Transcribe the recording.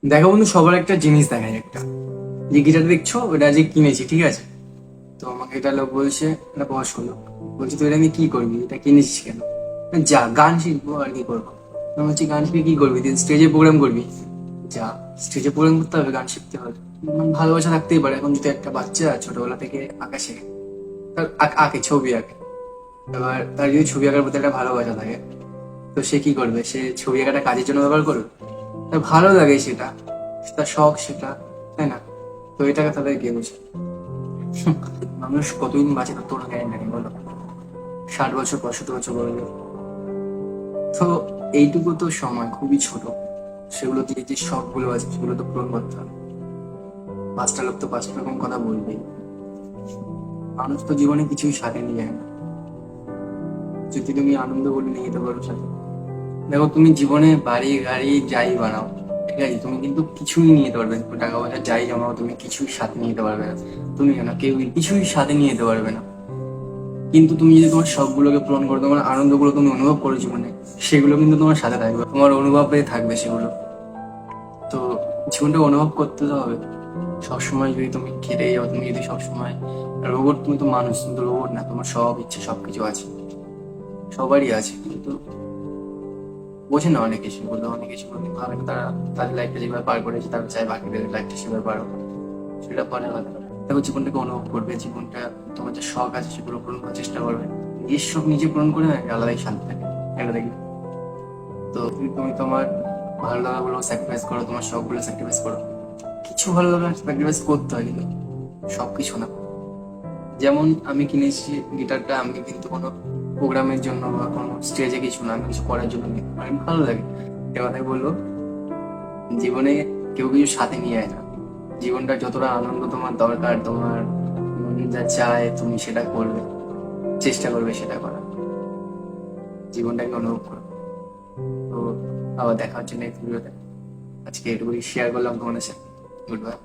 দেখো বন্ধু, সবার একটা জিনিস দেখায় একটা, যে গিটার দেখছো ওটা যে কিনেছি, ঠিক আছে? তো আমাকে এটা লোক বলছে, একটা বয়স্ক লোক বলছে, তুই এটা নিয়ে কি করবি, এটা কিনেছিস কেন? যা গান শিখবো আর কি করবো। আমি বলছি, গান শিখে কি করবি? তুই স্টেজে প্রোগ্রাম করবি? যা, স্টেজে প্রোগ্রাম করতে হবে, গান শিখতে হবে। ভালোবাসা থাকতেই পারে। এখন যদি একটা বাচ্চা ছোটবেলা থেকে আঁকা শেখে, তার আঁকে, ছবি আঁকে, এবার তার যদি ছবি আঁকার প্রতি একটা ভালোবাসা থাকে, তো সে কি করবে? সে ছবি আঁকাটা কাজের জন্য ব্যবহার করবে? তার ভালো লাগে সেটা, তার শখ সেটা, তাই না? তো এটাকে তাদের কে বোঝে? মানুষ কতদিন বাঁচে তা তোর জ্ঞান নেই, বলো? 60 বছর, 65 বছর বললো। তো এইটুকু তো সময় খুবই ছোট। সেগুলো দিয়ে যে শখ গুলো আছে সেগুলো তো পূরণ করতে হবে। পাঁচটা লোক তো পাঁচটা রকম কথা বলবেই। মানুষ তো জীবনে কিছুই সাথে নিয়ে যায় না। যদি তুমি আনন্দ বলে নিয়ে যেতে পারো সাথে। দেখো, তুমি জীবনে বাড়ি গাড়ি যাই বানাও, ঠিক আছে, তুমি কিন্তু কিছুই নিয়ে যেতে পারবে না। টাকা পয়সা যাই জমাও, তুমি কিছুই সাথে নিয়ে যেতে পারবে না। তুমি কেন, কেউ কিছুই সাথে নিয়ে যেতে পারবে না। কিন্তু তুমি যদি তোমার শখগুলোকে পূরণ করো, তোমার আনন্দগুলো তুমি অনুভব করো জীবনে, সেগুলো কিন্তু তোমার সাথে থাকবে, তোমার অনুভবে থাকবে সেগুলো। তো জীবনটা অনুভব করতে তো হবে। সবসময় যদি তুমি খেটে যাও, তুমি যদি সবসময় রোবট, তুমি তো মানুষ, তুমি তো রোবট না। তোমার সব ইচ্ছে সবকিছু আছে, সবারই আছে, কিন্তু বোঝে না অনেকে সেগুলো। অনেকে সেগুলো নিয়ে ভাবে না। তারা তাদের লাইফটা যেভাবে পার করেছে, তারা চায় বাকিদের লাইফটা সেভাবে পারো। সেটা পরে কথা। দেখো, জীবনটাকে অনুভব করবে, জীবনটা, তোমার যে শখ আছে সেগুলো পূরণ করার চেষ্টা করবে। নিজের শখ নিজে পূরণ করে না, একটা আলাদাই শান্তি থাকে, এটা দেখবে। তো যদি তুমি তোমার ভালো লাগাগুলো স্যাক্রিফাইস করো, তোমার শখ গুলো স্যাক্রিফাইস করো। কিছু ভালো লাগা স্যাক্রিফাইস করতে হয়, কিন্তু সবকিছু না। যেমন আমি কিনেছি গিটারটা, আমি কিন্তু কোনো প্রোগ্রামের জন্য বা কোনো স্টেজে কিছু না, আমি কিছু করার জন্য নিই। আমি ভালো লাগে। এ কথাই বললো, জীবনে কেউ কিছু সাথে নিয়ে যায় না। জীবনটা যতটা আনন্দ তোমার দরকার, তোমার মন যা চায় তুমি সেটা করবে, চেষ্টা করবে সেটা করার। জীবনটাকে অনুভব করো। তো আবার দেখা হচ্ছে নেক্সট ভিডিওতে। আজকে এটুকুই শেয়ার করলাম তোমাদের সাথে। Good bye.